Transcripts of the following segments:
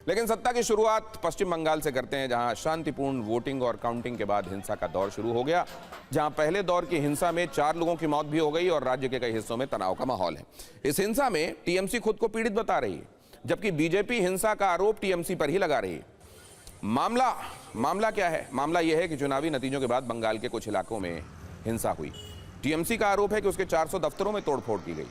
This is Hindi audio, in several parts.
लेकिन सत्ता की शुरुआत पश्चिम बंगाल से करते हैं, जहां शांतिपूर्ण वोटिंग और काउंटिंग के बाद हिंसा का दौर शुरू हो गया। जहां पहले दौर की हिंसा में 4 लोगों की मौत भी हो गई और राज्य के कई हिस्सों में तनाव का माहौल है। इस हिंसा में टीएमसी खुद को पीड़ित बता रही है, जबकि बीजेपी हिंसा का आरोप टीएमसी पर ही लगा रही है। मामला क्या है? मामला यह है कि चुनावी नतीजों के बाद बंगाल के कुछ इलाकों में हिंसा हुई। टीएमसी का आरोप है कि उसके 400 दफ्तरों में तोड़फोड़ की गई।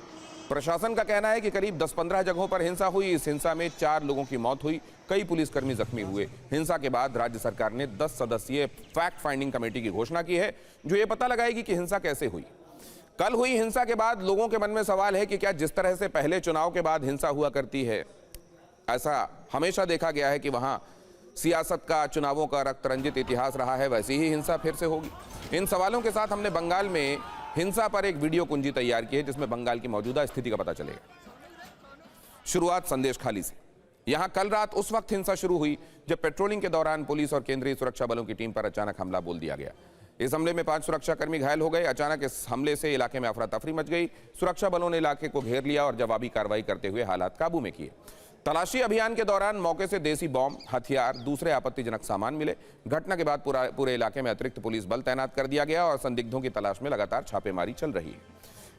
प्रशासन का कहना है कि करीब 10-15 जगहों पर हिंसा हुई। इस हिंसा में 4 लोगों की मौत हुई, कई पुलिसकर्मी जख्मी हुए। हिंसा के बाद राज्य सरकार ने 10 सदस्यीय फैक्ट फाइंडिंग कमेटी की घोषणा की है, जो ये पता लगाएगी कि हिंसा कैसे हुई। कल हुई हिंसा के बाद लोगों के मन में सवाल है कि क्या जिस तरह से पहले चुनाव के बाद हिंसा हुआ करती है, ऐसा हमेशा देखा गया है कि वहां सियासत का, चुनावों का रक्त रंजित इतिहास रहा है, वैसी ही हिंसा फिर से होगी? इन सवालों के साथ हमने बंगाल में हिंसा पर एक वीडियो कुंजी तैयार की है, जिसमें बंगाल की मौजूदा स्थिति का पता चलेगा। शुरुआत संदेश खाली से। यहां कल रात उस वक्त हिंसा शुरू हुई जब पेट्रोलिंग के दौरान पुलिस और केंद्रीय सुरक्षा बलों की टीम पर अचानक हमला बोल दिया गया। इस हमले में 5 सुरक्षाकर्मी घायल हो गए। अचानक इस हमले से इलाके में अफरा तफरी मच गई। सुरक्षा बलों ने इलाके को घेर लिया और जवाबी कार्रवाई करते हुए हालात काबू में किए। तलाशी अभियान के दौरान मौके से देसी बॉम्ब, हथियार, दूसरे आपत्तिजनक सामान मिले। घटना के बाद पूरे इलाके में अतिरिक्त पुलिस बल तैनात कर दिया गया और संदिग्धों की तलाश में लगातार छापेमारी चल रही है।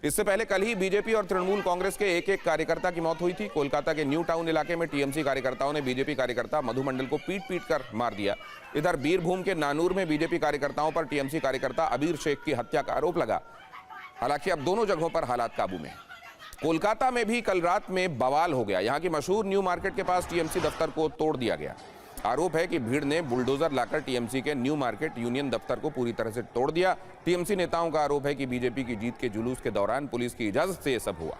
इससे पहले कल ही बीजेपी और तृणमूल कांग्रेस के एक कार्यकर्ता की मौत हुई थी। कोलकाता के न्यू टाउन इलाके में टीएमसी कार्यकर्ताओं ने बीजेपी कार्यकर्ता मधु मंडल को पीट कर मार दिया। इधर बीरभूम के नानूर में बीजेपी कार्यकर्ताओं पर टीएमसी कार्यकर्ता अबीर शेख की हत्या का आरोप लगा। हालांकि अब दोनों जगहों पर हालात काबू में है। कोलकाता में भी कल रात में बवाल हो गया। यहां की मशहूर न्यू मार्केट के पास टीएमसी दफ्तर को तोड़ दिया गया। आरोप है कि भीड़ ने बुलडोजर लाकर टीएमसी के न्यू मार्केट यूनियन दफ्तर को पूरी तरह से तोड़ दिया। टीएमसी नेताओं का आरोप है कि बीजेपी की जीत के जुलूस के दौरान पुलिस की इजाजत से यह सब हुआ।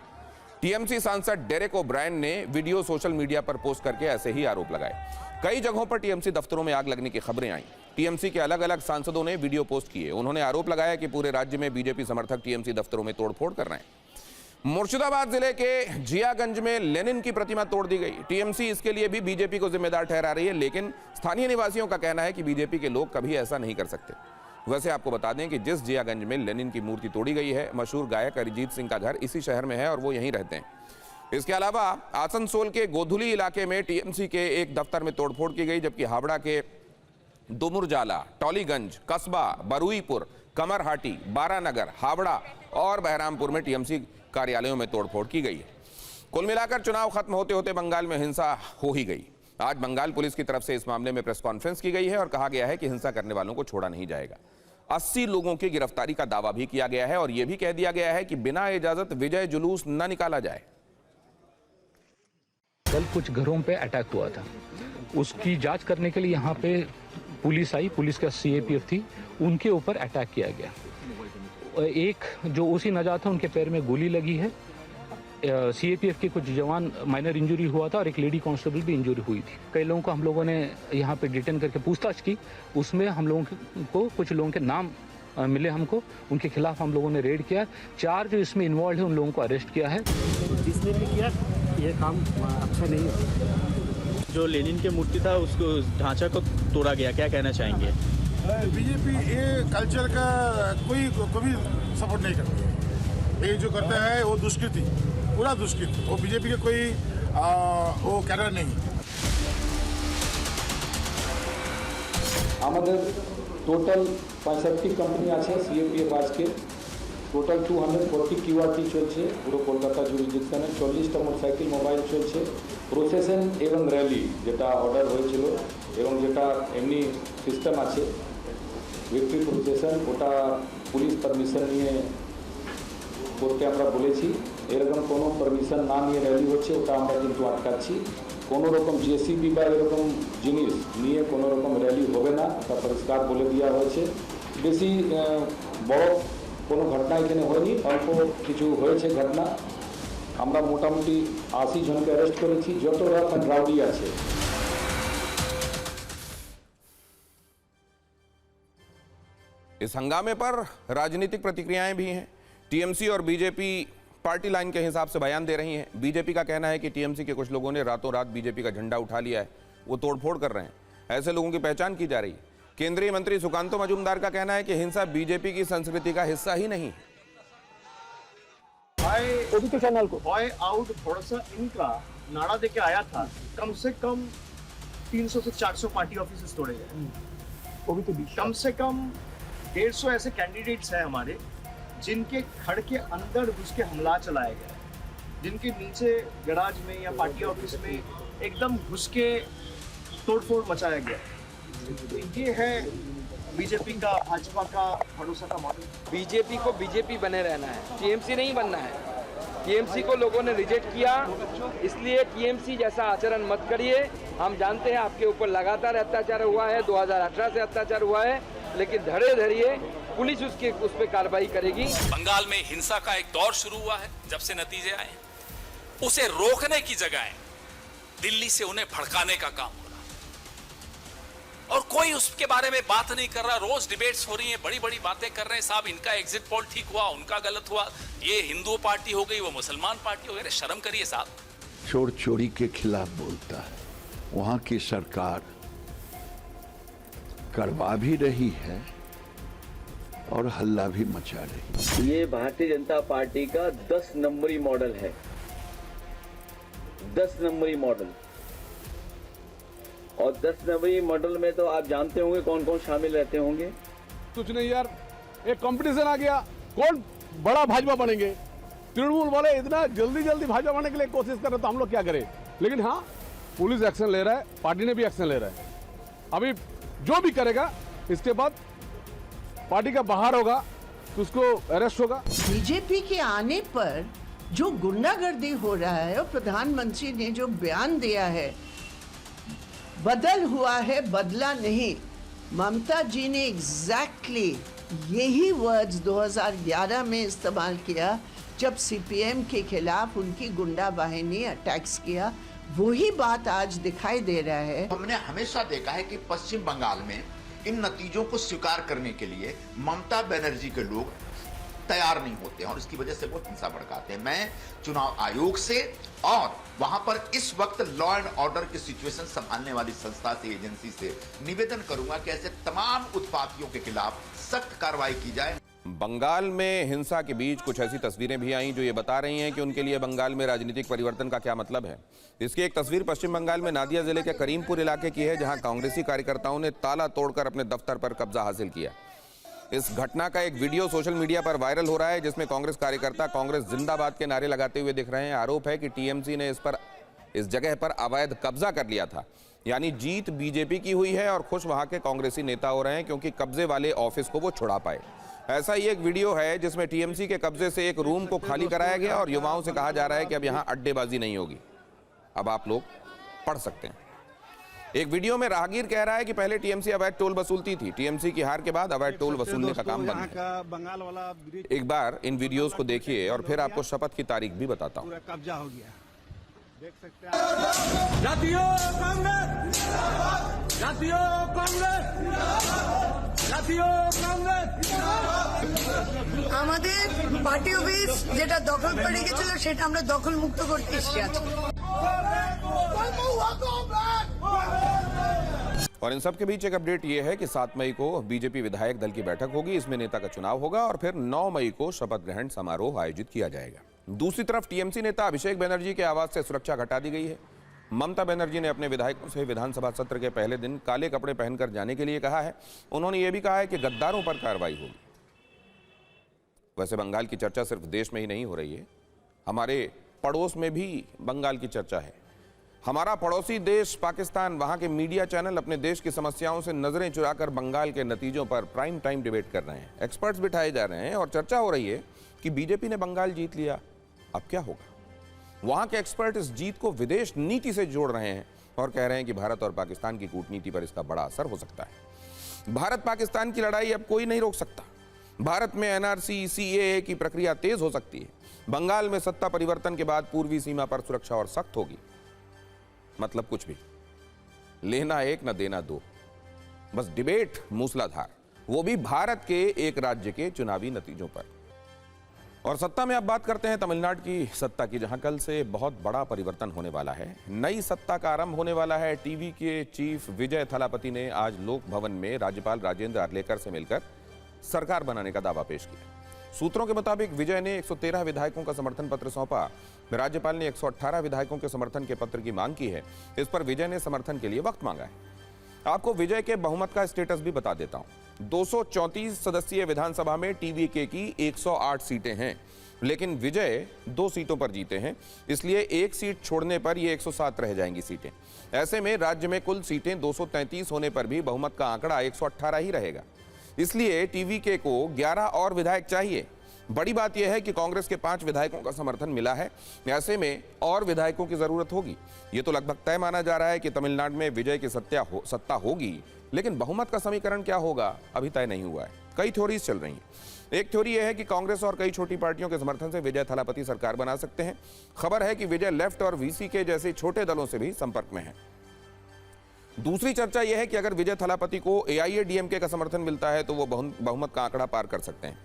टीएमसी सांसद डेरेक ओब्रायन ने वीडियो सोशल मीडिया पर पोस्ट करके ऐसे ही आरोप लगाए। कई जगहों पर टीएमसी दफ्तरों में आग लगने की खबरें आई। टीएमसी के अलग अलग सांसदों ने वीडियो पोस्ट किए। उन्होंने आरोप लगाया कि पूरे राज्य में बीजेपी समर्थक टीएमसी दफ्तरों में तोड़फोड़ कर रहे हैं। मुर्शिदाबाद जिले के जियागंज में लेनिन की प्रतिमा तोड़ दी गई। टीएमसी इसके लिए भी बीजेपी को जिम्मेदार ठहरा रही है, लेकिन स्थानीय निवासियों का कहना है कि बीजेपी के लोग कभी ऐसा नहीं कर सकते। वैसे आपको बता दें कि जिस जियागंज में लेनिन की मूर्ति तोड़ी गई है, मशहूर गायक अरिजीत सिंह का घर इसी शहर में है और वो यहीं रहते हैं। इसके अलावा आसनसोल के गोधुली इलाके में टीएमसी के एक दफ्तर में तोड़फोड़ की गई, जबकि हावड़ा के दुमुरजाला, टॉलीगंज, कस्बा, बरुईपुर, कमरहाटी, बारानगर, हावड़ा और बहरामपुर में टीएमसी कार्यालयों में तोड़फोड़ की गई है। कुल मिलाकर चुनाव खत्म होते होते बंगाल में हिंसा हो ही गई। आज बंगाल पुलिस की तरफ से इस मामले में प्रेस कॉन्फ्रेंस की गई है और कहा गया है कि हिंसा करने वालों को छोड़ा नहीं जाएगा। 80 लोगों की गिरफ्तारी का दावा भी किया गया है और यह भी कह दिया गया है कि बिना इजाजत विजय जुलूस न निकाला जाए। कल कुछ घरों पे अटैक हुआ था, उसकी जांच करने के लिए यहाँ पे पुलिस आई। पुलिस का सीएपीएफ थी, उनके ऊपर अटैक किया गया। एक जो उसी नजात था, उनके पैर में गोली लगी है। सीएपीएफ के कुछ जवान माइनर इंजरी हुआ था और एक लेडी कांस्टेबल भी इंजरी हुई थी। कई लोगों को हम लोगों ने यहाँ पे डिटेन करके पूछताछ की। उसमें हम लोगों को कुछ लोगों के नाम मिले हमको, उनके खिलाफ हम लोगों ने रेड किया। 4 जो इसमें इन्वॉल्व है उन लोगों को अरेस्ट किया है। जिसने भी किया ये काम अच्छा नहीं है। जो लेनिन की मूर्ति था उसको ढांचा को तोड़ा गया, क्या कहना चाहेंगे? बीजेपी ये कल्चर का कोई कभी सपोर्ट नहीं करती। ये जो करता है वो दुष्कृति, पूरा दुष्कृति। वो बीजेपी के कोई वो कैडर नहीं। আমাদের টোটাল 65টি কোম্পানি আছে সিএপিএফ আজকে টোটাল 240 কিউআরটি চলছে পুরো কলকাতা জুরিডিকশনে। 40টা মোটরসাইকেল মোবাইল চলছে। প্রসেশন এবং র্যালি যেটা অর্ডার হয়েছিল এবং যেটা এমনি সিস্টেম আছে ভিক্টরি প্রসেশন, ওটা পুলিশ পারমিশন নিয়ে করতে আমরা বলেছি। এরকম কোনো পারমিশন না নিয়ে র্যালি হচ্ছে ওটা আমরা কিন্তু আটকাচ্ছি। কোনো রকম জেসিবি বা এরকম জিনিস নিয়ে কোনো রকম র্যালি হবে না, তা পরিষ্কার বলে দেওয়া হয়েছে। বেশি বড় কোনো ঘটনা এখানে হয়নি, অল্প কিছু হয়েছে ঘটনা। আমরা মোটামুটি 80 জনকে অ্যারেস্ট করেছি, যত রাফ অ্যান্ড রাউডি আছে। इस हंगामे पर राजनीतिक प्रतिक्रियाएं भी हैं। टीएमसी और बीजेपी पार्टी लाइन के हिसाब से बयान दे रही हैं। बीजेपी का कहना है कि टीएमसी के कुछ लोगों ने रातों रात बीजेपी का झंडा उठा लिया है, वो तोड़फोड़ कर रहे हैं। ऐसे लोगों की पहचान की जा रही है। केंद्रीय मंत्री सुकांतो मजूमदार का कहना है कि हिंसा बीजेपी की संस्कृति का हिस्सा ही नहीं है। चैनल को बॉय आउट थोड़ा सा इनका नारा देके आया था, कम से कम 300 से 400 पार्टी ऑफिस तोड़े गए। वो भी तो कम से कम 150 ऐसे कैंडिडेट्स हैं हमारे जिनके घर के अंदर घुस के हमला चलाया गया, जिनके नीचे गराज में या पार्टी ऑफिस में एकदम घुस के तोड़फोड़ मचाया गया। तो ये है बीजेपी का, भाजपा का भरोसा का मॉडल। बीजेपी को बीजेपी बने रहना है, टीएमसी नहीं बनना है। टीएमसी को लोगों ने रिजेक्ट किया, इसलिए टीएमसी जैसा आचरण मत करिए। हम जानते हैं आपके ऊपर लगातार अत्याचार हुआ है, 2018 से अत्याचार हुआ है, लेकिन धैर्य धरिए, पुलिस उस पर कार्रवाई करेगी। बंगाल में हिंसा का एक दौर शुरू हुआ है। जब से नतीजे आए, उसे रोकने की जगह दिल्ली से उन्हें भड़काने का काम हो रहा, और कोई उसके बारे में बात नहीं कर रहा। रोज डिबेट्स हो रही हैं, बड़ी बड़ी बातें कर रहे हैं, साहब इनका एग्जिट पोल ठीक हुआ, उनका गलत हुआ, ये हिंदू पार्टी हो गई, वो मुसलमान पार्टी हो गई। शर्म करिए साहब। चोर चोरी के खिलाफ बोलता है, वहां की सरकार करवा भी रही है और हल्ला भी मचा रही है। ये भारतीय जनता पार्टी का 10 नंबरी मॉडल है, 10 नंबरी मॉडल। और 10 नंबरी मॉडल में तो आप जानते होंगे कौन कौन शामिल रहते होंगे। कुछ नहीं यार, एक कंपटीशन आ गया, कौन बड़ा भाजपा बनेंगे। तृणमूल वाले इतना जल्दी जल्दी भाजपा बनने के लिए कोशिश कर रहे, तो हम लोग क्या करें। लेकिन हाँ, पुलिस एक्शन ले रहा है, पार्टी ने भी एक्शन ले रहा है। अभी जो भी करेगा, इसके बाद पार्टी का बाहर होगा तो उसको अरेस्ट होगा। बीजेपी के आने पर जो गुंडागर्दी हो रहा है, और प्रधानमंत्री ने जो बयान दिया है, बदल हुआ है, बदला नहीं। ममता जी ने एग्जैक्टली यही वर्ड्स 2011 में इस्तेमाल किया, जब सीपीएम के खिलाफ उनकी गुंडा बाहिनी अटैक्स किया। वही बात आज दिखाई दे रहा है। हमने हमेशा देखा है कि पश्चिम बंगाल में इन नतीजों को स्वीकार करने के लिए ममता बनर्जी के लोग तैयार नहीं होते हैं, और इसकी वजह से वो हिंसा भड़काते हैं। मैं चुनाव आयोग से और वहां पर इस वक्त लॉ एंड ऑर्डर की सिचुएशन संभालने वाली संस्था से, एजेंसी से निवेदन करूंगा कि ऐसे तमाम उत्पातियों के खिलाफ सख्त कार्रवाई की जाए। बंगाल में हिंसा के बीच कुछ ऐसी तस्वीरें भी आई जो ये बता रही हैं कि उनके लिए बंगाल में राजनीतिक परिवर्तन का क्या मतलब है। इसकी एक तस्वीर पश्चिम बंगाल में नादिया जिले के करीमपुर इलाके की है, जहां कांग्रेसी कार्यकर्ताओं ने ताला तोड़कर अपने दफ्तर पर कब्जा हासिल किया। इस घटना का एक वीडियो सोशल मीडिया पर वायरल हो रहा है, जिसमें कांग्रेस कार्यकर्ता कांग्रेस जिंदाबाद के नारे लगाते हुए दिख रहे हैं। आरोप है कि टीएमसी ने इस जगह पर अवैध कब्जा कर लिया था। यानी जीत बीजेपी की हुई है और खुश वहां के कांग्रेसी नेता हो रहे हैं, क्योंकि कब्जे वाले ऑफिस को वो छुड़ा पाए। ऐसा ही एक वीडियो है जिसमें टीएमसी के कब्जे से एक रूम को खाली कराया गया और युवाओं से कहा जा रहा है कि अब यहां अड्डेबाजी नहीं होगी। अब आप लोग पढ़ सकते हैं। एक वीडियो में राहगीर कह रहा है कि पहले टीएमसी अवैध टोल वसूलती थी, टीएमसी की हार के बाद अवैध टोल वसूलने का काम बंद है। बंगाल वाला एक बार इन वीडियोस को देखिए और फिर आपको शपथ की तारीख भी बताता हूं। कब्जा हो गया, देख सकते हैं। जातियों कांग्रेस, जातियों कांग्रेस, জাতীয় কংগ্রেস। আমাদের পার্টি অফিস যেটা দখল করে রেখেছিল সেটা আমরা দখল মুক্ত করতে এসেছি আজকে। और इन सब के बीच एक अपडेट ये है कि 7 मई को बीजेपी विधायक दल की बैठक होगी, इसमें नेता का चुनाव होगा और फिर 9 मई को शपथ ग्रहण समारोह आयोजित किया जाएगा। दूसरी तरफ टीएमसी नेता अभिषेक बनर्जी के आवास से सुरक्षा घटा दी गई है। ममता बनर्जी ने अपने विधायकों से विधानसभा सत्र के पहले दिन काले कपड़े पहनकर जाने के लिए कहा है। उन्होंने ये भी कहा है कि गद्दारों पर कार्रवाई होगी। वैसे बंगाल की चर्चा सिर्फ देश में ही नहीं हो रही है, हमारे पड़ोस में भी बंगाल की चर्चा है। हमारा पड़ोसी देश पाकिस्तान, वहां के मीडिया चैनल अपने देश की समस्याओं से नजरें चुराकर बंगाल के नतीजों पर प्राइम टाइम डिबेट कर रहे हैं। एक्सपर्ट्स बिठाए जा रहे हैं और चर्चा हो रही है कि बीजेपी ने बंगाल जीत लिया, अब क्या होगा। वहां के एक्सपर्ट इस जीत को विदेश नीति से जोड़ रहे हैं और कह रहे हैं कि भारत और पाकिस्तान की कूटनीति पर इसका बड़ा असर हो सकता है। भारत पाकिस्तान की लड़ाई अब कोई नहीं रोक सकता। भारत में एनआरसी, सीएए की प्रक्रिया तेज हो सकती है। बंगाल में सत्ता परिवर्तन के बाद पूर्वी सीमा पर सुरक्षा और सख्त होगी। मतलब कुछ भी, लेना एक न देना दो, बस डिबेट मूसलाधार, वो भी भारत के एक राज्य के चुनावी नतीजों पर। और सत्ता में अब बात करते हैं तमिलनाडु की सत्ता की, जहां कल से बहुत बड़ा परिवर्तन होने वाला है। नई सत्ता का आरंभ होने वाला है। टीवी के चीफ विजय थलापति ने आज लोक भवन में राज्यपाल राजेंद्र अर्लेकर से मिलकर सरकार बनाने का दावा पेश किया। सूत्रों के मुताबिक विजय ने 113 विधायकों का समर्थन पत्र सौंपा। राज्यपाल ने 118 विधायकों के समर्थन के पत्र की मांग की है। इस पर विजय ने समर्थन के लिए वक्त मांगा है। आपको विजय के बहुमत का स्टेटस भी बता देता हूं। 234 सदस्यीय विधानसभा में टीवीके की 108 सीटें हैं, लेकिन विजय 2 सीटों पर जीते हैं, इसलिए एक सीट छोड़ने पर ये 107 रह जाएंगी सीटें। ऐसे में राज्य में कुल सीटें 233 होने पर भी बहुमत का आंकड़ा 118 ही रहेगा। इसलिए टीवीके को 11 और विधायक चाहिए। बड़ी बात यह है कि कांग्रेस के 5 विधायकों का समर्थन मिला है। ऐसे में और विधायकों की जरूरत होगी। ये तो लगभग तय माना जा रहा है कि तमिलनाडु में विजय की सत्ता होगी, लेकिन बहुमत का समीकरण क्या होगा अभी तय नहीं हुआ है। कई थ्योरीज चल रही हैं। एक थ्योरी यह है कि कांग्रेस और कई छोटी पार्टियों के समर्थन से विजय थलापति सरकार बना सकते हैं। खबर है कि विजय लेफ्ट और वीसीके जैसे छोटे दलों से भी संपर्क में है। दूसरी चर्चा यह है कि अगर विजय थलापति को एआईएडीएमके का समर्थन मिलता है तो वो बहुमत का आंकड़ा पार कर सकते हैं।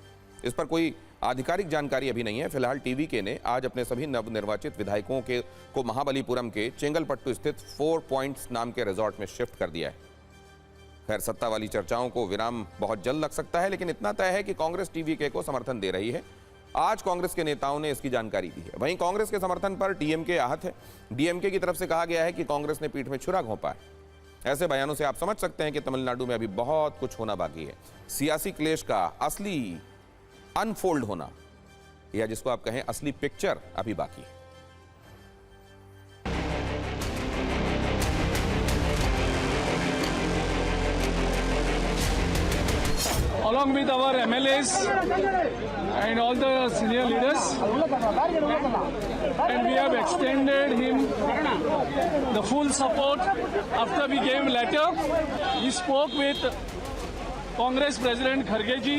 इस पर कोई आधिकारिक जानकारी अभी नहीं है। फिलहाल टीवीके ने आज अपने सभी नवनिर्वाचित विधायकों को महाबलीपुरम के चेंगलपट्टू स्थित 4 पॉइंट्स नाम के रिजॉर्ट में शिफ्ट कर दिया है। खैर, सत्ता वाली चर्चाओं को विराम बहुत जल्द लग सकता है, लेकिन इतना तय है कि कांग्रेस टीवीके को समर्थन दे रही है। आज कांग्रेस के नेताओं ने इसकी जानकारी दी है। वहीं कांग्रेस के समर्थन पर डीएमके आहत है। डीएमके की तरफ से कहा गया है कि कांग्रेस ने पीठ में छुरा घोंपा है। ऐसे बयानों से आप समझ सकते हैं कि तमिलनाडु में अभी बहुत कुछ होना बाकी है। सियासी क्लेश का असली अनफोल्ड होना, या जिसको आप कहें असली पिक्चर, अभी बाकी है। Along with our MLAs and all the senior leaders, and we have extended him the full support after we gave letter. We spoke with Congress President Kharge ji,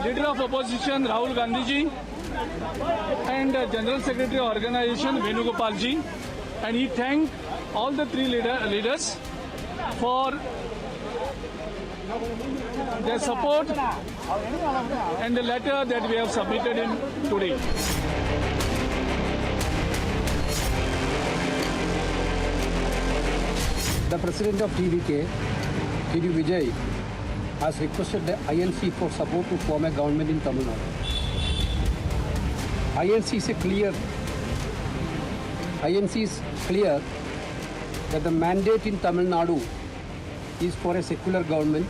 Leader of Opposition Rahul Gandhi ji, and General Secretary of Organization Venugopal ji, and he thanked all the 3 leaders for their support and the letter that we have submitted him today. The President of TVK, K.D. Vijay, has requested the INC for support to form a government in Tamil Nadu. INC is clear that the mandate in Tamil Nadu is for a secular government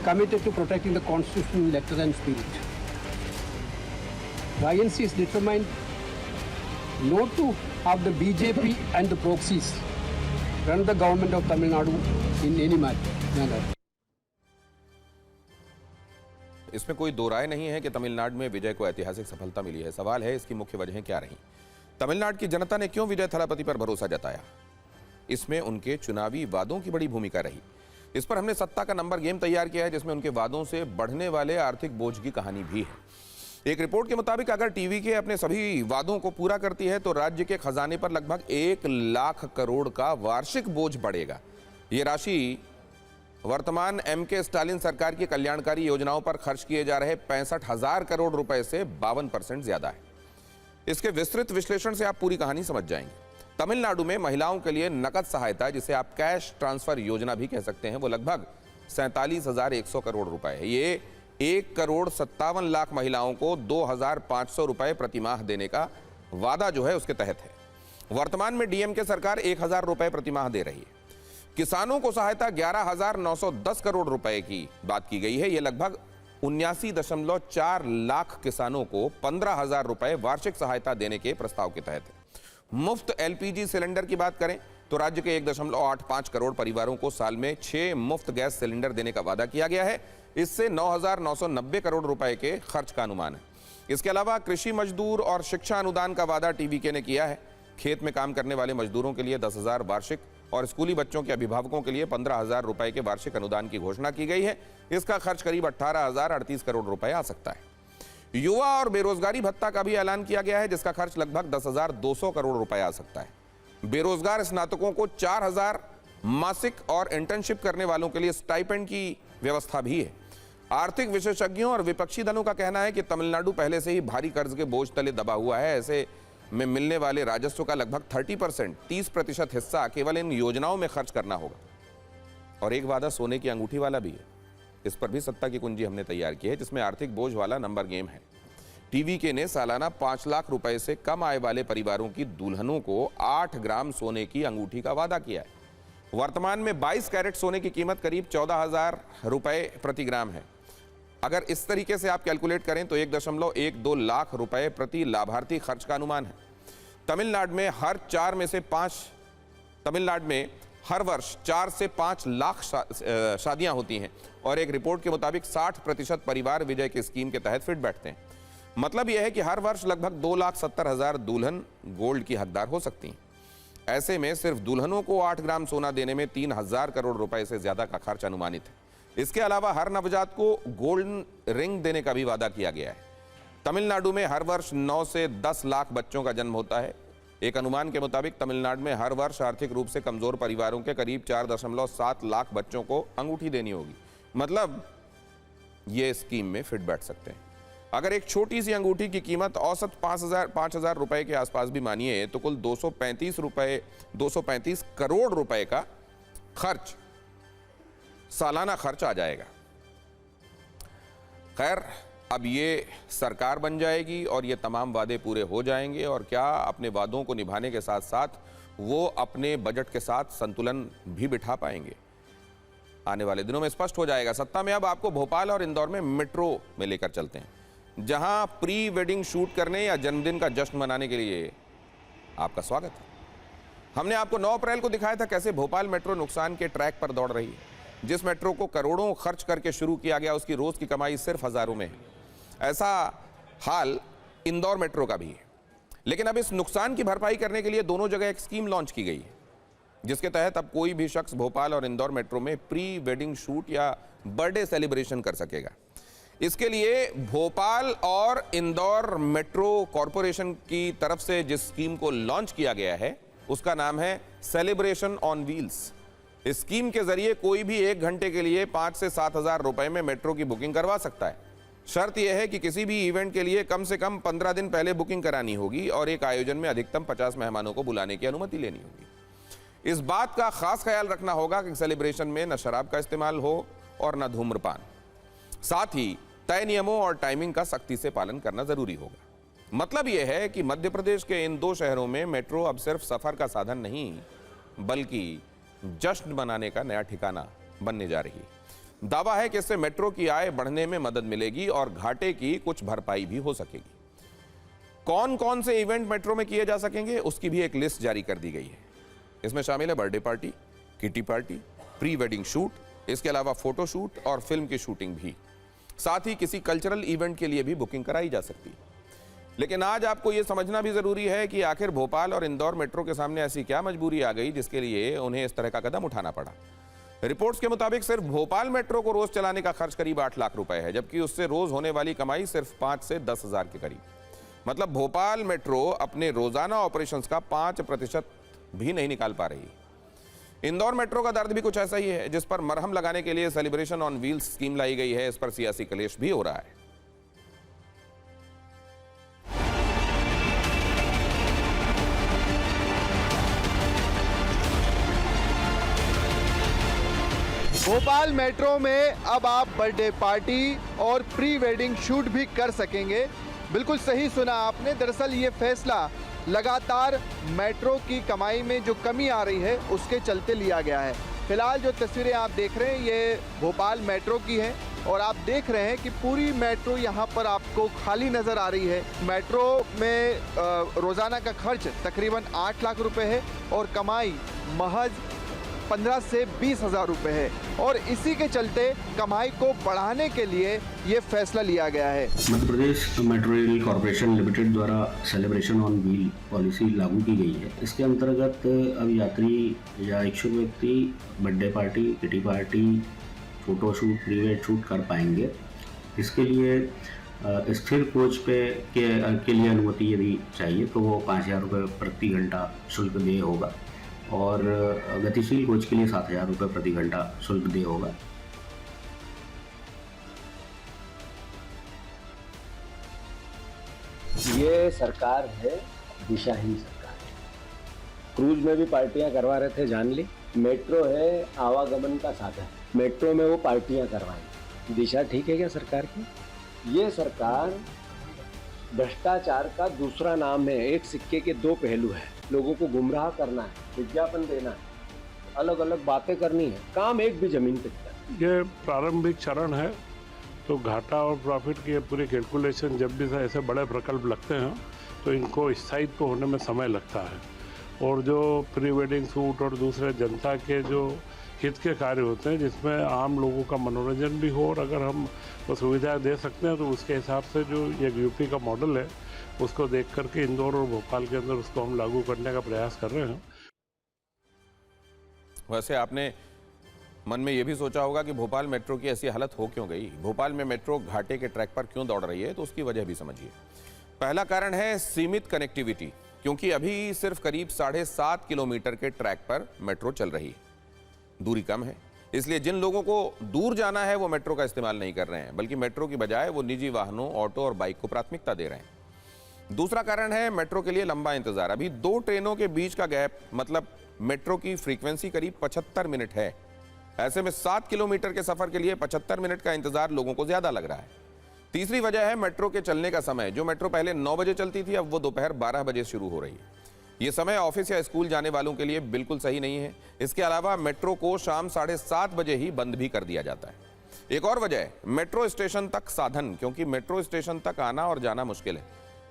committed to protecting the constitutional letter and spirit. The INC is determined not to have the BJP and the proxies run the government of Tamil Nadu in any manner. इसमें कोई दो राय नहीं है कि तमिलनाडु में विजय को ऐतिहासिक सफलता मिली है। सवाल है इसकी मुख्य वजहें क्या रही। तमिलनाडु की जनता ने क्यों विजय थलापति पर भरोसा जताया? इसमें उनके चुनावी वादों की बड़ी भूमिका रही। इस पर हमने सत्ता का नंबर गेम तैयार किया है, जिसमें उनके वादों से बढ़ने वाले आर्थिक बोझ की कहानी भी है। एक रिपोर्ट के मुताबिक अगर टीवीके अपने सभी वादों को पूरा करती है तो राज्य के खजाने पर लगभग 1 लाख करोड़ का वार्षिक बोझ बढ़ेगा। ये राशि वर्तमान एमके स्टालिन सरकार की कल्याणकारी योजनाओं पर खर्च किए जा रहे 65,000 करोड़ रुपए से 52% ज्यादा है। इसके विस्तृत विश्लेषण से आप पूरी कहानी समझ जाएंगे। तमिलनाडु में महिलाओं के लिए नकद सहायता, जिसे आप कैश ट्रांसफर योजना भी कह सकते हैं, वो लगभग 47,100 करोड़ रुपए है। ये 1,57,00,000 महिलाओं को 2,500 रुपए प्रतिमाह देने का वादा जो है उसके तहत है। वर्तमान में डीएमके सरकार 1,000 रुपए प्रतिमाह दे रही है। किसानों को सहायता 11,910 करोड़ रुपए की बात की गई है। यह लगभग 79.4 लाख किसानों को 15,000 रुपए वार्षिक सहायता देने के प्रस्ताव के तहत है। मुफ्त एलपीजी सिलेंडर की बात करें तो राज्य के 1.85 करोड़ परिवारों को साल में 6 मुफ्त गैस सिलेंडर देने का वादा किया गया है। इससे 9,990 करोड़ रुपए के खर्च का अनुमान है। इसके अलावा कृषि मजदूर और शिक्षा अनुदान का वादा टीवीके ने किया है। खेत में काम करने वाले मजदूरों के लिए 10,000 वार्षिक और स्कूली बच्चों के अभिभावकों के लिए 15,000 रुपए के वार्षिक अनुदान की घोषणा की गई है। इसका खर्च करीब 18,038 करोड़ रुपए आ सकता है। युवा और बेरोजगारी भत्ता का भी ऐलान किया गया है, जिसका खर्च लगभग 10,200 करोड़ रुपए आ सकता है। बेरोजगार स्नातकों को 4,000 मासिक और इंटर्नशिप करने वालों के लिए स्टाइपेंड की व्यवस्था भी है। आर्थिक विशेषज्ञों और विपक्षी दलों का कहना है कि तमिलनाडु पहले से ही भारी कर्ज के बोझ तले दबा हुआ है। ऐसे में मिलने वाले राजस्व का लगभग 30% हिस्सा केवल इन योजनाओं में खर्च करना होगा। और एक वादा सोने की अंगूठी वाला भी है। इस पर भी सत्ता की कुंजी हमने तैयार की है, जिसमें आर्थिक बोझ वाला नंबर गेम है। टीवीके ने सालाना 5 लाख रुपए से कम आय वाले परिवारों की दुल्हनों को 8 ग्राम सोने की अंगूठी का वादा किया है। वर्तमान में 22 कैरेट सोने की कीमत करीब 14,000 रुपए प्रति ग्राम है। अगर इस तरीके से आप कैलकुलेट करें तो 1.12 लाख रुपए प्रति लाभार्थी खर्च का अनुमान है। तमिलनाडु में हर वर्ष 4 से 5 लाख शादियां होती हैं और एक रिपोर्ट के मुताबिक 60% परिवार विजय की स्कीम के तहत फिट बैठते हैं। मतलब यह है कि हर वर्ष लगभग 2,70,000 दुल्हन गोल्ड की हकदार हो सकती हैं। ऐसे में सिर्फ दुल्हनों को 8 ग्राम सोना देने में 3,000 करोड़ रुपए से ज्यादा का खर्च अनुमानित है। इसके अलावा हर नवजात को गोल्डन रिंग देने का भी वादा किया गया है। तमिलनाडु में हर वर्ष 9 से 10 लाख बच्चों का जन्म होता है। एक अनुमान के मुताबिक तमिलनाडु में हर वर्ष आर्थिक रूप से कमजोर परिवारों के करीब 4.7 लाख बच्चों को अंगूठी देनी होगी। मतलब ये स्कीम में फिट बैठ सकते हैं। अगर एक छोटी सी अंगूठी की कीमत औसत 5,000 रुपए के आसपास भी मानिए तो कुल 235 करोड़ रुपए का खर्च, सालाना खर्च आ जाएगा। खैर, अब ये सरकार बन जाएगी और ये तमाम वादे पूरे हो जाएंगे और क्या अपने वादों को निभाने के साथ साथ वो अपने बजट के साथ संतुलन भी बिठा पाएंगे, आने वाले दिनों में स्पष्ट हो जाएगा। सत्ता में अब आपको भोपाल और इंदौर में मेट्रो में लेकर चलते हैं, जहां प्री वेडिंग शूट करने या जन्मदिन का जश्न मनाने के लिए आपका स्वागत है। हमने आपको 9 अप्रैल को दिखाया था कैसे भोपाल मेट्रो नुकसान के ट्रैक पर दौड़ रही है। जिस मेट्रो को करोड़ों खर्च करके शुरू किया गया उसकी रोज की कमाई सिर्फ हजारों में है। ऐसा हाल इंदौर मेट्रो का भी है। लेकिन अब इस नुकसान की भरपाई करने के लिए दोनों जगह एक स्कीम लॉन्च की गई है, जिसके तहत अब कोई भी शख्स भोपाल और इंदौर मेट्रो में प्री वेडिंग शूट या बर्थडे सेलिब्रेशन कर सकेगा। इसके लिए भोपाल और इंदौर मेट्रो कॉरपोरेशन की तरफ से जिस स्कीम को लॉन्च किया गया है उसका नाम है सेलिब्रेशन ऑन व्हील्स। इस स्कीम के जरिए कोई भी 1 घंटे के लिए 5 से 7,000 रुपए में मेट्रो की बुकिंग करवा सकता है। शर्त यह है कि किसी भी इवेंट के लिए कम से कम 15 दिन पहले बुकिंग करानी होगी और एक आयोजन में अधिकतम 50 मेहमानों को बुलाने की अनुमति लेनी होगी। इस बात का खास ख्याल रखना होगा कि सेलिब्रेशन में न शराब का इस्तेमाल हो और न धूम्रपान। साथ ही तय नियमों और टाइमिंग का सख्ती से पालन करना जरूरी होगा। मतलब यह है कि मध्य प्रदेश के इन 2 शहरों में मेट्रो अब सिर्फ सफर का साधन नहीं बल्कि जश्न मनाने का नया ठिकाना बनने जा रही है। दावा है कि इससे मेट्रो की आय बढ़ने में मदद मिलेगी और घाटे की कुछ भरपाई भी हो सकेगी। कौन कौन से इवेंट मेट्रो में किए जा सकेंगे उसकी भी एक लिस्ट जारी कर दी गई है। इसमें शामिल है birthday party, kitty party, pre wedding shoot, इसके अलावा फोटो शूट और फिल्म की शूटिंग भी। साथ ही किसी कल्चरल इवेंट के लिए भी बुकिंग कराई जा सकती है। लेकिन आज आपको यह समझना भी जरूरी है कि आखिर भोपाल और इंदौर मेट्रो के सामने ऐसी क्या मजबूरी आ गई जिसके लिए उन्हें इस तरह का कदम उठाना पड़ा। रिपोर्ट्स के मुताबिक सिर्फ भोपाल मेट्रो को रोज चलाने का खर्च करीब 8 लाख रुपए है, जबकि उससे रोज होने वाली कमाई सिर्फ 5 से 10,000 के करीब। मतलब भोपाल मेट्रो अपने रोजाना ऑपरेशंस का 5% भी नहीं निकाल पा रही। इंदौर मेट्रो का दर्द भी कुछ ऐसा ही है, जिस पर मरहम लगाने के लिए सेलिब्रेशन ऑन व्हील्स स्कीम लाई गई है। इस पर सियासी कलेश भी हो रहा है। भोपाल मेट्रो में अब आप बर्थडे पार्टी और प्री वेडिंग शूट भी कर सकेंगे। बिल्कुल सही सुना आपने। दरअसल ये फैसला लगातार मेट्रो की कमाई में जो कमी आ रही है उसके चलते लिया गया है। फिलहाल जो तस्वीरें आप देख रहे हैं ये भोपाल मेट्रो की हैं और आप देख रहे हैं कि पूरी मेट्रो यहाँ पर आपको खाली नज़र आ रही है। मेट्रो में रोज़ाना का खर्च तकरीबन 8 लाख रुपए है और कमाई महज 15 से 20,000 रुपए है और इसी के चलते कमाई को बढ़ाने के लिए ये फैसला लिया गया है। Madhya Pradesh metro rail corporation limited द्वारा सेलिब्रेशन ऑन व्हील पॉलिसी लागू की गई है। इसके अंतर्गत अब यात्री या इच्छुक व्यक्ति birthday party, kitty party, photo shoot, pre wed shoot कर पाएंगे। इसके लिए स्थिर कोच के लिए अनुमति यदि चाहिए तो वो 5,000 रुपये प्रति घंटा शुल्क देय होगा और गतिशील कोच के लिए 7,000 रुपये प्रति घंटा शुल्क देय होगा। ये सरकार है दिशाहीन सरकार। क्रूज में भी पार्टियां करवा रहे थे, जान ली। मेट्रो है आवागमन का साधन, मेट्रो में वो पार्टियां करवाएंगे। दिशा ठीक है क्या सरकार की? ये सरकार भ्रष्टाचार का दूसरा नाम है। एक सिक्के के दो पहलू है। लोगों को गुमराह करना है, विज्ञापन देना है, अलग अलग बातें करनी है, काम एक भी जमीन पे किया। ये प्रारंभिक चरण है, तो घाटा और प्रॉफिट की पूरी कैलकुलेशन जब भी ऐसे बड़े प्रकल्प लगते हैं तो इनको स्थायित्व होने में समय लगता है। और जो प्री वेडिंग शूट और दूसरे जनता के जो हित के कार्य होते हैं जिसमें आम लोगों का मनोरंजन भी हो और अगर हम वो सुविधाएँ दे सकते हैं तो उसके हिसाब से जो ये यूपी का मॉडल है उसको देख करके इंदौर और भोपाल के अंदर उसको हम लागू करने का प्रयास कर रहे हैं। वैसे आपने मन में ये भी सोचा होगा कि भोपाल मेट्रो की ऐसी हालत हो क्यों गई, भोपाल में मेट्रो घाटे के ट्रैक पर क्यों दौड़ रही है, तो उसकी वजह भी समझिए। पहला कारण है सीमित कनेक्टिविटी, क्योंकि अभी सिर्फ करीब 7.5 किलोमीटर के ट्रैक पर मेट्रो चल रही है। दूरी कम है, इसलिए जिन लोगों को दूर जाना है वो मेट्रो का इस्तेमाल नहीं कर रहे हैं, बल्कि मेट्रो की बजाय वो निजी वाहनों, ऑटो और बाइक को प्राथमिकता दे रहे हैं। दूसरा कारण है मेट्रो के लिए लंबा इंतजार। अभी 2 ट्रेनों के बीच का गैप, मतलब मेट्रो की फ्रीक्वेंसी करीब 75 मिनट है। ऐसे में 7 किलोमीटर के सफर के लिए 75 मिनट का इंतजार लोगों को ज्यादा लग रहा है। तीसरी वजह है मेट्रो के चलने का समय। जो मेट्रो पहले 9 बजे चलती थी, अब वो दोपहर 12 बजे शुरू हो रही है। ये समय ऑफिस या स्कूल जाने वालों के लिए बिल्कुल सही नहीं है। इसके अलावा मेट्रो को शाम 7:30 बजे ही बंद भी कर दिया जाता है। एक और वजह है मेट्रो स्टेशन तक साधन, क्योंकि मेट्रो स्टेशन तक आना और जाना मुश्किल है।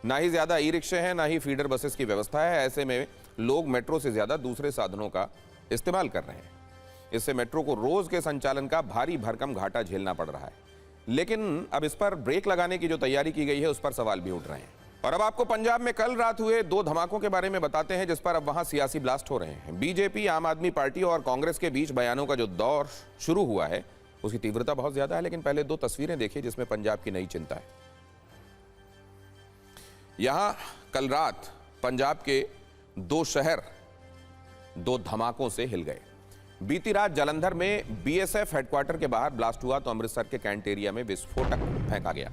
ना ही ज्यादा ई रिक्शे हैं, ना ही फीडर बसेस की व्यवस्था है। ऐसे में लोग मेट्रो से ज्यादा दूसरे साधनों का इस्तेमाल कर रहे हैं। इससे मेट्रो को रोज के संचालन का भारी भरकम घाटा झेलना पड़ रहा है। लेकिन अब इस पर ब्रेक लगाने की जो तैयारी की गई है उस पर सवाल भी उठ रहे हैं। और अब आपको पंजाब में कल रात हुए 2 धमाकों के बारे में बताते हैं जिस पर अब वहां सियासी ब्लास्ट हो रहे हैं। बीजेपी, आम आदमी पार्टी और कांग्रेस के बीच बयानों का जो दौर शुरू हुआ है उसकी तीव्रता बहुत ज्यादा है। लेकिन पहले 2 तस्वीरें देखिए जिसमें पंजाब की नई चिंता है। यहां कल रात पंजाब के 2 शहर 2 धमाकों से हिल गए। बीती रात जालंधर में बीएसएफ हेडक्वार्टर के बाहर ब्लास्ट हुआ तो अमृतसर के कैंट एरिया में विस्फोटक फेंका गया।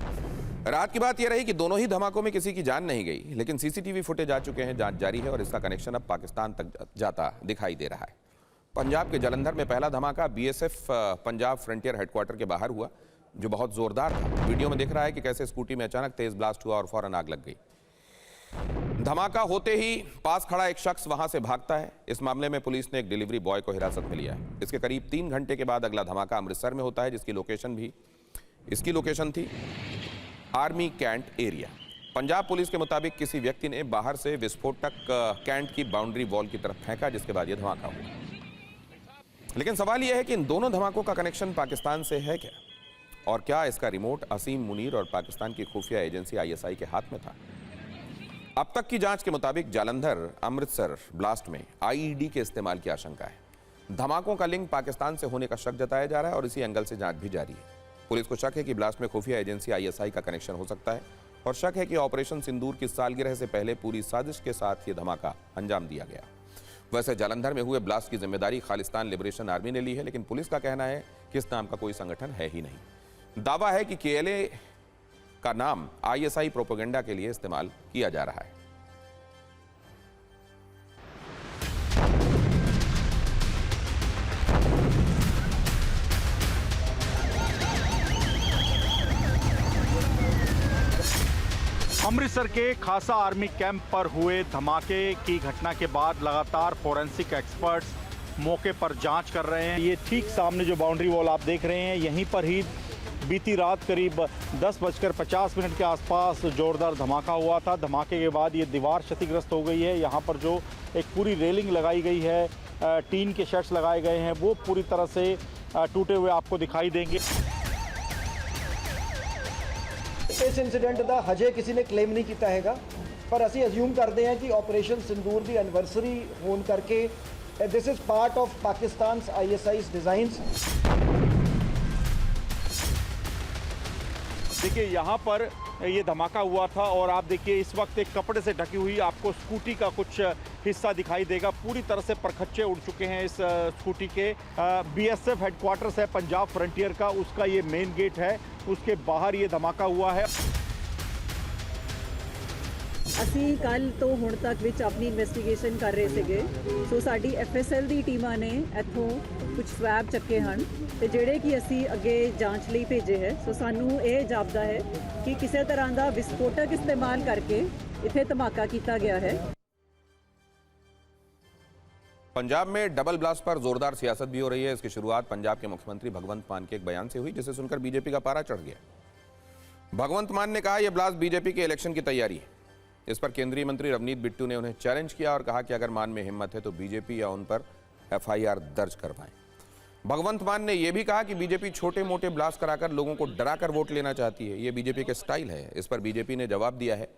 रात की बात यह रही कि दोनों ही धमाकों में किसी की जान नहीं गई, लेकिन सीसीटीवी फुटेज आ चुके हैं, जांच जारी है और इसका कनेक्शन अब पाकिस्तान तक जाता दिखाई दे रहा है। पंजाब के जालंधर में पहला धमाका बीएसएफ पंजाब फ्रंटियर हेडक्वार्टर के बाहर हुआ, जो बहुत जोरदार था। वीडियो में दिख रहा है कि कैसे स्कूटी में अचानक तेज ब्लास्ट हुआ और फौरन आग लग गई। धमाका होते ही पास खड़ा एक शख्स वहां से भागता है। इस मामले में पुलिस ने एक डिलीवरी बॉय को हिरासत में लिया है। इसके करीब 3 घंटे के बाद अगला धमाका अमृतसर में होता है, इसकी लोकेशन थी army cantt area. Punjab police के मुताबिक किसी व्यक्ति ने बाहर से विस्फोटक कैंट की बाउंड्री वॉल की तरफ फेंका, जिसके बाद यह धमाका हुआ। लेकिन सवाल यह है कि इन दोनों धमाकों का कनेक्शन पाकिस्तान से है क्या, और क्या इसका रिमोट असीम मुनीर और पाकिस्तान की खुफिया एजेंसी आईएसआई के हाथ में था? अब तक की जांच के मुताबिक जालंधर अमृतसर ब्लास्ट में आईईडी के इस्तेमाल की आशंका है। धमाकों का लिंक पाकिस्तान से होने का शक जताया जा रहा है और इसी एंगल से जांच भी जारी है। पुलिस को शक है कि ब्लास्ट में खुफिया एजेंसी आईएसआई का कनेक्शन हो सकता है और शक है कि ऑपरेशन सिंदूर की सालगिरह से पहले पूरी साजिश के साथ ये धमाका अंजाम दिया गया। वैसे जालंधर में हुए ब्लास्ट की जिम्मेदारी खालिस्तान लिबरेशन आर्मी ने ली है, लेकिन पुलिस का कहना है कि इस नाम का कोई संगठन है ही नहीं। दावा है कि केएलए का नाम आईएसआई प्रोपेगेंडा के लिए इस्तेमाल किया जा रहा है। अमृतसर के खासा आर्मी कैंप पर हुए धमाके की घटना के बाद लगातार फोरेंसिक एक्सपर्ट्स मौके पर जांच कर रहे हैं। ये ठीक सामने जो बाउंड्री वॉल आप देख रहे हैं, यहीं पर ही बीती रात करीब 10:50 के आसपास जोरदार धमाका हुआ था। धमाके के बाद ये दीवार क्षतिग्रस्त हो गई है। यहाँ पर जो एक पूरी रेलिंग लगाई गई है, टीन के शेड्स लगाए गए हैं, वो पूरी तरह से टूटे हुए आपको दिखाई देंगे। इस इंसीडेंट का हजे किसी ने क्लेम नहीं किया हैगा, पर असी अज्यूम करते हैं कि ऑपरेशन सिंदूर की एनिवर्सरी होने करके this is part of Pakistan ISI designs. देखिए यहाँ पर ये धमाका हुआ था और आप देखिए इस वक्त एक कपड़े से ढकी हुई आपको स्कूटी का कुछ हिस्सा दिखाई देगा। पूरी तरह से परखच्चे उड़ चुके हैं इस स्कूटी के। बीएसएफ हेडक्वार्टर्स है पंजाब फ्रंटियर का, उसका ये मेन गेट है, उसके बाहर ये धमाका हुआ है। ਅਸੀਂ ਕੱਲ ਤੋਂ ਹੁਣ ਤੱਕ ਵਿੱਚ ਆਪਣੀ ਇਨਵੈਸਟੀਗੇਸ਼ਨ ਕਰ ਰਹੇ ਸੀਗੇ। ਸੋ ਸਾਡੀ FSL ਦੀ ਟੀਮਾਂ ਨੇ ਇੱਥੋਂ ਕੁਝ ਸਵੈਬ ਚੱਕੇ ਹਨ ਤੇ ਜਿਹੜੇ ਕਿ ਅਸੀਂ ਅੱਗੇ ਜਾਂਚ ਲਈ ਭੇਜੇ ਹੈ। ਸੋ ਸਾਨੂੰ ਇਹ ਜਾਪਦਾ ਹੈ ਕਿ ਕਿਸੇ ਤਰ੍ਹਾਂ ਦਾ ਵਿਸਫੋਟਕ ਇਸਤੇਮਾਲ ਕਰਕੇ ਇੱਥੇ ਧਮਾਕਾ ਕੀਤਾ ਗਿਆ है। पंजाब में डबल ब्लास्ट पर जोरदार सियासत भी हो रही है। इसकी शुरुआत पंजाब के मुख्यमंत्री भगवंत मान के एक बयान से हुई, जिसे सुनकर बीजेपी का पारा चढ़ गया। भगवंत मान ने कहा यह ब्लास्ट बीजेपी के इलेक्शन की तैयारी है। इस पर केंद्रीय मंत्री रवनीत बिट्टू ने उन्हें चैलेंज किया और कहा कि अगर मान में हिम्मत है तो बीजेपी या उन पर FIR दर्ज करवाएं। भगवंत मान ने यह भी कहा कि बीजेपी छोटे मोटे ब्लास्ट कराकर लोगों को डराकर वोट लेना चाहती है, यह बीजेपी के स्टाइल है। इस पर बीजेपी ने जवाब दिया है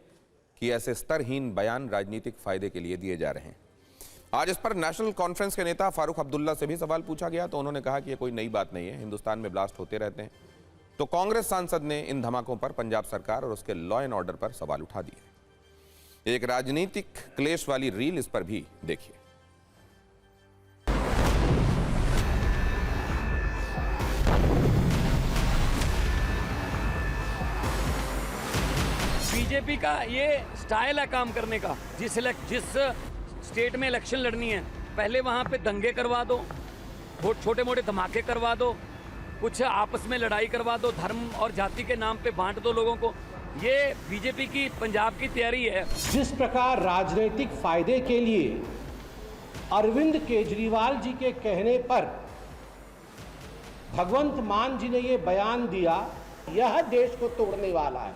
कि ऐसे स्तरहीन बयान राजनीतिक फायदे के लिए दिए जा रहे हैं। आज इस पर नेशनल कॉन्फ्रेंस के नेता फारूक अब्दुल्ला से भी सवाल पूछा गया तो उन्होंने कहा कि यह कोई नई बात नहीं है, हिंदुस्तान में ब्लास्ट होते रहते हैं। तो कांग्रेस सांसद ने इन धमाकों पर पंजाब सरकार और उसके लॉ एंड ऑर्डर पर सवाल उठा दिए। एक राजनीतिक क्लेश वाली रील इस पर भी देखिए। बीजेपी का ये स्टाइल है काम करने का। जिस स्टेट में इलेक्शन लड़नी है पहले वहां पे दंगे करवा दो, छोटे मोटे धमाके करवा दो, कुछ आपस में लड़ाई करवा दो, धर्म और जाति के नाम पे बांट दो लोगों को। ये बीजेपी की पंजाब की तैयारी है। जिस प्रकार राजनीतिक फायदे के लिए अरविंद केजरीवाल जी के कहने पर भगवंत मान जी ने ये बयान दिया, यह देश को तोड़ने वाला है,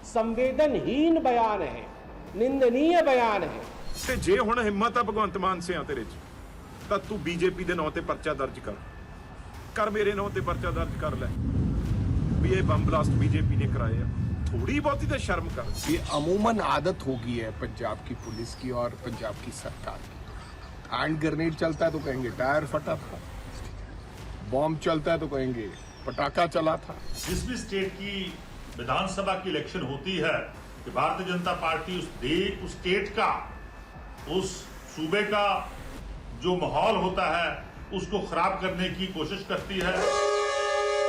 संवेदनहीन बयान है, निंदनीय बयान है। ਤੇ ਜੇ ਹੁਣ ਹਿੰਮਤ ਆ ਭਗਵੰਤ ਮਾਨ ਸਿਆ ਤੇਰੇ 'ਚ ਤਾਂ ਤੂੰ ਬੀਜੇਪੀ ਦੇ ਨਾਂ ਤੇ ਪਰਚਾ ਦਰਜ ਕਰ ਮੇਰੇ ਨਾਂ ਤੇ ਪਰਚਾ ਦਰਜ ਕਰ ਲੈ ਵੀ ਇਹ ਬੰਬ ਬਲਾਸਟ बीजेपी ने कराए ਆ। थोड़ी बहुत ही तो शर्म कर। ये अमूमन आदत हो गई है पंजाब की पुलिस की और पंजाब की सरकार की। हैंड ग्रेनेड चलता है तो कहेंगे टायर फटा था, बॉम्ब चलता है तो कहेंगे पटाखा चला था। जिस भी स्टेट की विधानसभा की इलेक्शन होती है कि भारतीय जनता पार्टी उस स्टेट का, उस सूबे का जो माहौल होता है उसको खराब करने की कोशिश करती है।